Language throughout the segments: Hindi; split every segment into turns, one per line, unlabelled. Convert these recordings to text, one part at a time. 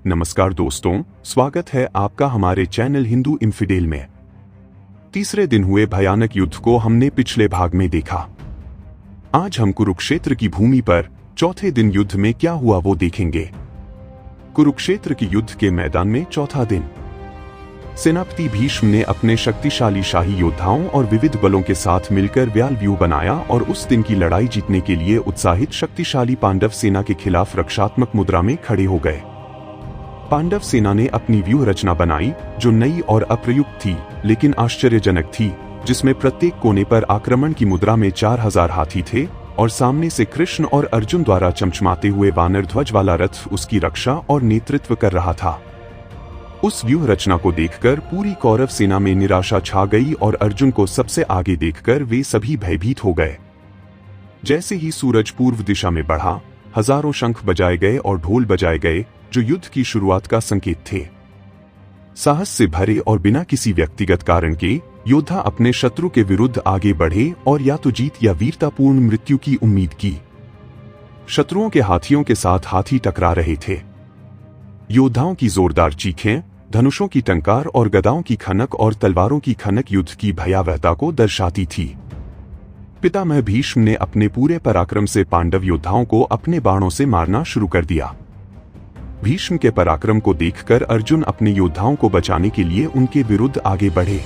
नमस्कार दोस्तों, स्वागत है आपका हमारे चैनल हिंदू इन्फिडेल में। तीसरे दिन हुए भयानक युद्ध को हमने पिछले भाग में देखा। आज हम कुरुक्षेत्र की भूमि पर चौथे दिन युद्ध में क्या हुआ वो देखेंगे। कुरुक्षेत्र की युद्ध के मैदान में चौथा दिन। सेनापति भीष्म ने अपने शक्तिशाली शाही योद्धाओं और विविध बलों के साथ मिलकर व्याल व्यूह बनाया और उस दिन की लड़ाई जीतने के लिए उत्साहित शक्तिशाली पांडव सेना के खिलाफ रक्षात्मक मुद्रा में खड़े हो गए। पांडव सेना ने अपनी व्यूह रचना बनाई जो नई और अप्रयुक्त थी लेकिन आश्चर्यजनक थी, जिसमें प्रत्येक कोने पर आक्रमण की मुद्रा में 4000 हाथी थे और सामने से कृष्ण और अर्जुन द्वारा चमचमाते हुए वानर ध्वज वाला रथ उसकी रक्षा और नेतृत्व कर रहा था। उस व्यूह रचना को देखकर पूरी कौरव सेना में निराशा छा गई और अर्जुन को सबसे आगे देखकर वे सभी भयभीत हो गए। जैसे ही सूरज पूर्व दिशा में बढ़ा, हजारों शंख बजाए गए और ढोल बजाए गए जो युद्ध की शुरुआत का संकेत थे। साहस से भरे और बिना किसी व्यक्तिगत कारण के योद्धा अपने शत्रु के विरुद्ध आगे बढ़े और या तो जीत या वीरतापूर्ण मृत्यु की उम्मीद की। शत्रुओं के हाथियों के साथ हाथी टकरा रहे थे। योद्धाओं की जोरदार चीखें, धनुषों की टंकार और गदाओं की खनक और तलवारों की खनक युद्ध की भयावहता को दर्शाती थी। पितामह भीष्म ने अपने पूरे पराक्रम से पांडव योद्धाओं को अपने बाणों से मारना शुरू कर दिया। भीष्म के पराक्रम को देखकर अर्जुन अपने योद्धाओं को बचाने के लिए उनके विरुद्ध आगे बढ़े।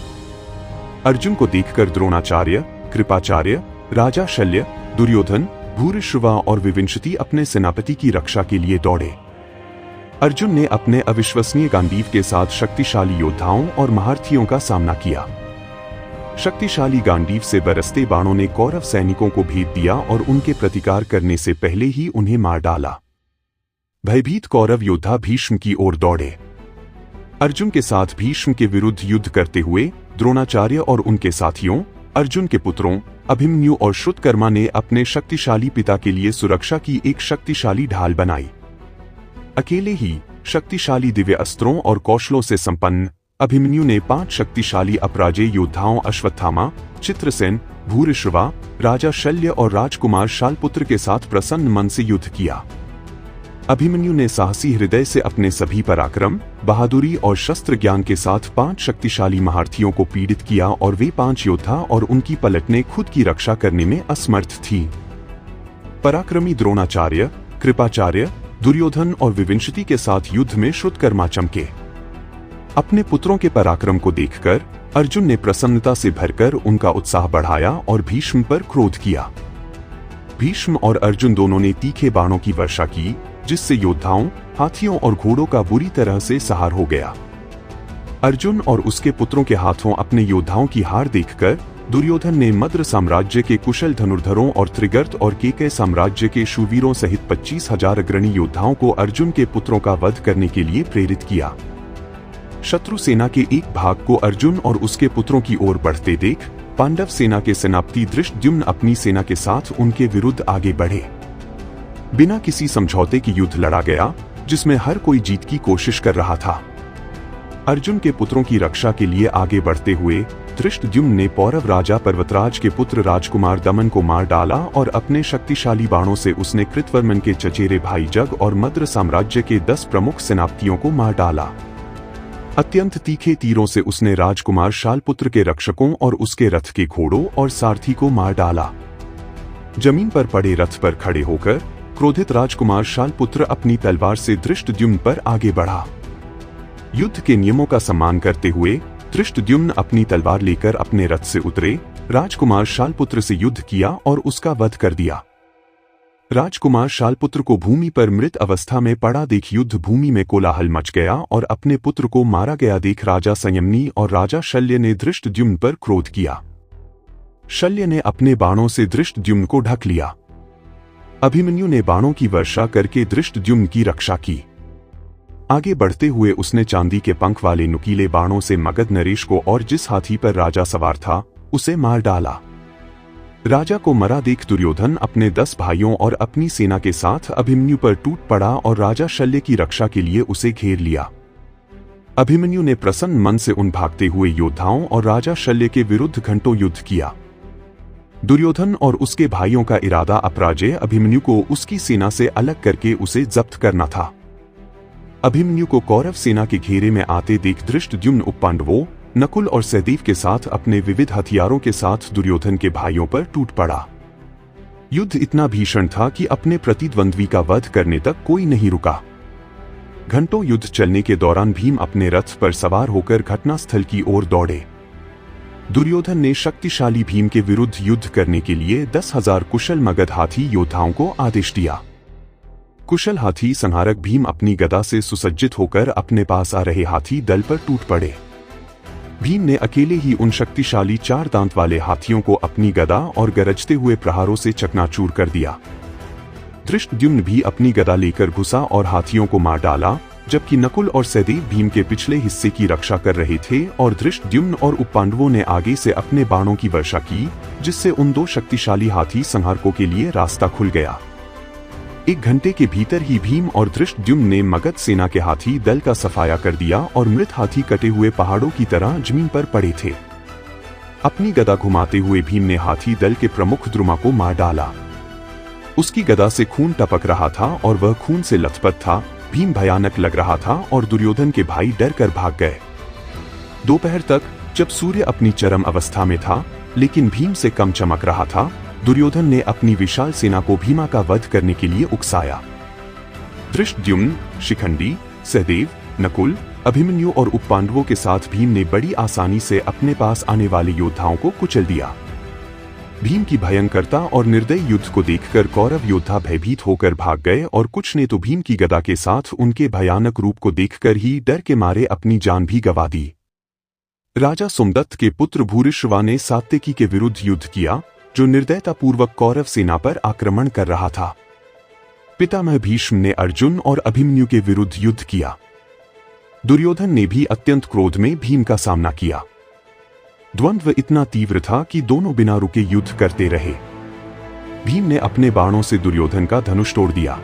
अर्जुन को देखकर द्रोणाचार्य, कृपाचार्य, राजा शल्य, दुर्योधन, भूरिश्रवा और विविंशति अपने सेनापति की रक्षा के लिए दौड़े। अर्जुन ने अपने अविश्वसनीय गांडीव के साथ शक्तिशाली योद्धाओं और महारथियों का सामना किया। शक्तिशाली गांडीव से बरसते बाणों ने कौरव सैनिकों को भेद दिया और उनके प्रतिकार करने से पहले ही उन्हें मार डाला। भयभीत कौरव योद्धा भीष्म की ओर दौड़े। अर्जुन के साथ भीष्म के विरुद्ध युद्ध करते हुए द्रोणाचार्य और उनके साथियों, अर्जुन के पुत्रों अभिमन्यु और श्रुतकर्मा ने अपने शक्तिशाली पिता के लिए सुरक्षा की एक शक्तिशाली ढाल बनाई। अकेले ही शक्तिशाली दिव्य अस्त्रों और कौशलों से संपन्न अभिमन्यु ने 5 शक्तिशाली अपराजेय योद्धाओं अश्वत्थामा, चित्रसेन, भूरिश्रवा, राजा शल्य और राजकुमार शालपुत्र के साथ प्रसन्न मन से युद्ध किया। अभिमन्यु ने साहसी हृदय से अपने सभी पराक्रम, बहादुरी और शस्त्र ज्ञान के साथ 5 शक्तिशाली महारथियों को पीड़ित किया और वे 5 योद्धा और उनकी पलटने खुद की रक्षा करने में असमर्थ थी। पराक्रमी द्रोणाचार्य, कृपाचार्य, दुर्योधन और विविंशति के साथ युद्ध में श्रुतकर्मा चमके। अपने पुत्रों के पराक्रम को देखकर अर्जुन ने प्रसन्नता से भरकर उनका उत्साह बढ़ाया और भीष्म पर क्रोध किया। भीष्म और अर्जुन दोनों ने तीखे बाणों की वर्षा की, जिससे योद्धाओं, हाथियों और घोड़ों का बुरी तरह से सहार हो गया। अर्जुन और उसके पुत्रों के हाथों अपने योद्धाओं की हार देखकर दुर्योधन ने मद्र साम्राज्य के कुशल धनुर्धरों और त्रिगर्त और केकय साम्राज्य के शूरवीरों सहित 25,000 अग्रणी योद्धाओं को अर्जुन के पुत्रों का वध करने के लिए प्रेरित किया। शत्रु सेना के एक भाग को अर्जुन और उसके पुत्रों की ओर बढ़ते देख पांडव सेना के सेनापति धृष्टद्युम्न अपनी सेना के साथ उनके विरुद्ध आगे बढ़े। बिना किसी समझौते की युद्ध लड़ा गया, जिसमें हर कोई जीत की कोशिश कर रहा था। अर्जुन के पुत्रों की रक्षा के लिए आगे बढ़ते हुए धृष्टद्युम्न ने पौरव राजा पर्वतराज के पुत्र राजकुमार दमन को मार डाला और अपने शक्तिशाली बाणों से उसने कृतवर्मन के चचेरे भाई जग और मद्र साम्राज्य के 10 प्रमुख सेनापतियों को मार डाला। अत्यंत तीखे तीरों से उसने राजकुमार शालपुत्र के रक्षकों और उसके रथ के घोड़ों और सारथी को मार डाला। जमीन पर पड़े रथ पर खड़े होकर क्रोधित राजकुमार शालपुत्र अपनी तलवार से धृष्टद्युम्न पर आगे बढ़ा। युद्ध के नियमों का सम्मान करते हुए धृष्टद्युम्न अपनी तलवार लेकर अपने रथ से उतरे, राजकुमार शालपुत्र से युद्ध किया और उसका वध कर दिया। राजकुमार शालपुत्र को भूमि पर मृत अवस्था में पड़ा देख युद्ध भूमि में कोलाहल मच गया और अपने पुत्र को मारा गया देख राजा संयमनी और राजा शल्य ने धृष्टद्युम्न पर क्रोध किया। शल्य ने अपने बाणों से धृष्टद्युम्न को ढक लिया। अभिमन्यु ने बाणों की वर्षा करके धृष्टद्युम्न की रक्षा की। आगे बढ़ते हुए उसने चांदी के पंख वाले नुकीले बाणों से मगध नरेश को और जिस हाथी पर राजा सवार था उसे मार डाला। राजा को मरा देख दुर्योधन अपने 10 भाइयों और अपनी सेना के साथ अभिमन्यु पर टूट पड़ा और राजा शल्य की रक्षा के लिए उसे घेर लिया। अभिमन्यु ने प्रसन्न मन से उन भागते हुए योद्धाओं और राजा शल्य के विरुद्ध घंटों युद्ध किया। दुर्योधन और उसके भाइयों का इरादा अपराजेय अभिमन्यु को उसकी सेना से अलग करके उसे जब्त करना था। अभिमन्यु को कौरव सेना के घेरे में आते देख धृष्टद्युम्न उपपांडवों नकुल और सहदेव के साथ अपने विविध हथियारों के साथ दुर्योधन के भाइयों पर टूट पड़ा। युद्ध इतना भीषण था कि अपने प्रतिद्वंद्वी का वध करने तक कोई नहीं रुका। घंटों युद्ध चलने के दौरान भीम अपने रथ पर सवार होकर घटनास्थल की ओर दौड़े। दुर्योधन ने शक्तिशाली भीम के विरुद्ध युद्ध करने के लिए 10,000 कुशल मगध हाथी योद्धाओं को आदेश दिया। कुशल हाथी संहारक भीम अपनी गदा से सुसज्जित होकर अपने पास आ रहे हाथी दल पर टूट पड़े। भीम ने अकेले ही उन शक्तिशाली 4 दांत वाले हाथियों को अपनी गदा और गरजते हुए प्रहारों से चकनाचूर कर दिया। धृष्टद्युम्न भी अपनी गदा लेकर घुसा और हाथियों को मार डाला, जबकि नकुल और सहदेव भीम के पिछले हिस्से की रक्षा कर रहे थे और धृष्टद्युम्न और उपपांडवों ने आगे से अपने बाणों की वर्षा की, जिससे उन 2 शक्तिशाली हाथी संहारकों के लिए रास्ता खुल गया। 1 घंटे के भीतर ही भीम और धृष्टद्युम्न ने मगध सेना के हाथी दल का सफाया कर दिया और मृत हाथी कटे हुए पहाड़ों की तरह जमीन पर पड़े थे। अपनी गदा घुमाते हुए भीम ने हाथी दल के प्रमुख द्रुमा को मार डाला। उसकी गदा से खून टपक रहा था और वह खून से लथपथ था। भीम भयानक लग रहा था और दुर्योधन के भाई डर कर भाग गए। दोपहर तक, जब सूर्य अपनी चरम अवस्था में था लेकिन भीम से कम चमक रहा था, दुर्योधन ने अपनी विशाल सेना को भीमा का वध करने के लिए उकसाया। धृष्टद्युम्न, शिखंडी, सहदेव, नकुल, अभिमन्यु और उपपांडवों के साथ भीम ने बड़ी आसानी से अपने पास आने वाले योद्धाओं को कुचल दिया। भीम की भयंकरता और निर्दयी युद्ध को देखकर कौरव योद्धा भयभीत होकर भाग गए और कुछ ने तो भीम की गदा के साथ उनके भयानक रूप को देखकर ही डर के मारे अपनी जान भी गंवा दी। राजा सोमदत्त के पुत्र भूरिश्रवा ने सात्यकी के विरुद्ध युद्ध किया, जो निर्दयतापूर्वक कौरव सेना पर आक्रमण कर रहा था। पितामह भीष्म ने अर्जुन और अभिमन्यु के विरुद्ध युद्ध किया। दुर्योधन ने भी अत्यंत क्रोध में भीम का सामना किया। द्वंद्व इतना तीव्र था कि दोनों बिना रुके युद्ध करते रहे। भीम ने अपने बाणों से दुर्योधन का धनुष तोड़ दिया।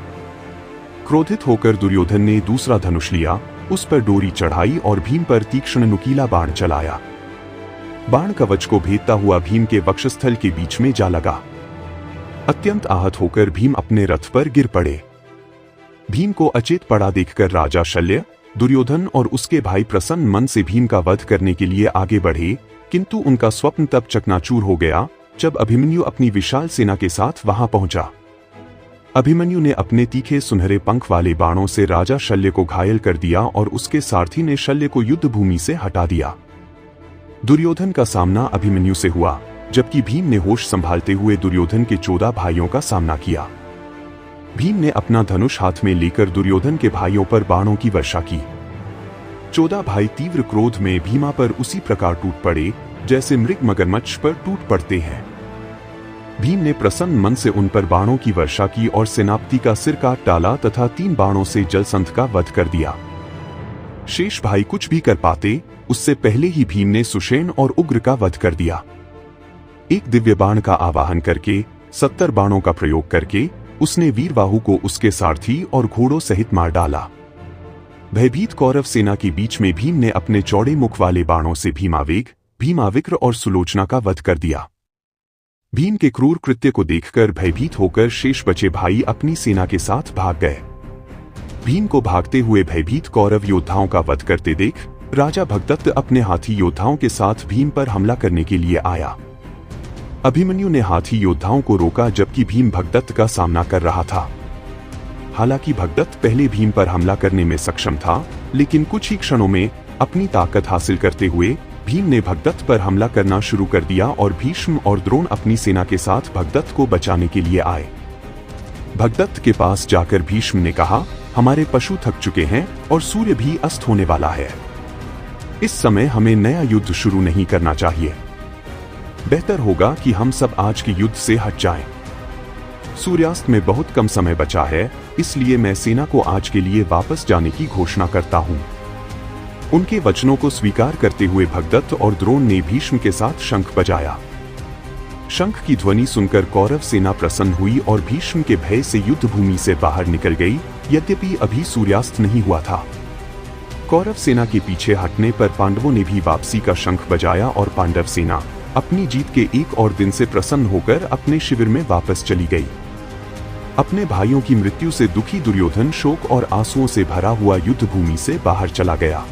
क्रोधित होकर दुर्योधन ने दूसरा धनुष लिया, उस पर डोरी चढ़ाई और भीम पर तीक्ष्ण नुकीला बाण चलाया। बाण कवच को भेदता हुआ भीम के वक्षस्थल के बीच में जा लगा। अत्यंत आहत होकर भीम अपने रथ पर गिर पड़े। भीम को अचेत पड़ा देखकर राजा शल्य, दुर्योधन और उसके भाई प्रसन्न मन से भीम का वध करने के लिए आगे बढ़े, किंतु उनका स्वप्न तब चकनाचूर हो गया जब अभिमन्यु अपनी विशाल सेना के साथ वहां पहुंचा। अभिमन्यु ने अपने तीखे सुनहरे पंख वाले बाणों से राजा शल्य को घायल कर दिया और उसके सारथी ने शल्य को युद्ध भूमि से हटा दिया। दुर्योधन का सामना अभिमन्यु से हुआ, जबकि भीम ने होश संभालते हुए दुर्योधन के 14 भाइयों का सामना किया। भीम ने अपना धनुष हाथ में लेकर दुर्योधन के भाइयों पर बाणों की वर्षा की। 14 भाई तीव्र क्रोध में भीमा पर उसी प्रकार टूट पड़े जैसे मृग मगरमच्छ पर टूट पड़ते हैं। भीम ने प्रसन्न मन से उन पर बाणों की वर्षा की और सेनापति का सिर काट डाला तथा 3 बाणों से जलसंध का वध कर दिया। शेष भाई कुछ भी कर पाते उससे पहले ही भीम ने सुषेण और उग्र का वध कर दिया। एक दिव्य बाण का आवाहन करके 70 बाणों का प्रयोग करके उसने वीरबाहु को उसके सारथी और घोड़ों सहित मार डाला। भयभीत कौरव सेना के बीच में भीम ने अपने चौड़े मुख वाले बाणों से भीमावेग, भीमाविक्र और सुलोचना का वध कर दिया। भीम के क्रूर कृत्य को देखकर भयभीत होकर शेष बचे भाई अपनी सेना के साथ भाग गए। भीम को भागते हुए भयभीत कौरव योद्धाओं का वध करते देख राजा भगदत्त अपने हाथी योद्धाओं के साथ भीम पर हमला करने के लिए आया। अभिमन्यु ने हाथी योद्धाओं को रोका जबकि भीम भगदत्त का सामना कर रहा था। हालांकि भगदत्त पहले भीम पर हमला करने में सक्षम था, लेकिन कुछ ही क्षणों में अपनी ताकत हासिल करते हुए भीम ने भगदत्त पर हमला करना शुरू कर दिया और भीष्म और द्रोण अपनी सेना के साथ भगदत्त को बचाने के लिए आए। भगदत्त के पास जाकर भीष्म ने कहा, हमारे पशु थक चुके हैं और सूर्य भी अस्त होने वाला है। इस समय हमें नया युद्ध शुरू नहीं करना चाहिए। बेहतर होगा कि हम सब आज के युद्ध से हट जाएं। सूर्यास्त में बहुत कम समय बचा है, इसलिए मैं सेना को आज के लिए वापस जाने की घोषणा करता हूं। उनके वचनों को स्वीकार करते हुए भगदत्त और द्रोण ने भीष्म के साथ शंख बजाया। शंख की ध्वनि सुनकर कौरव सेना प्रसन्न हुई और भीष्म के भय से युद्ध भूमि से बाहर निकल गई, यद्यपि अभी सूर्यास्त नहीं हुआ था। कौरव सेना के पीछे हटने पर पांडवों ने भी वापसी का शंख बजाया और पांडव सेना अपनी जीत के एक और दिन से प्रसन्न होकर अपने शिविर में वापस चली गई। अपने भाइयों की मृत्यु से दुखी दुर्योधन शोक और आंसुओं से भरा हुआ युद्ध भूमि से बाहर चला गया।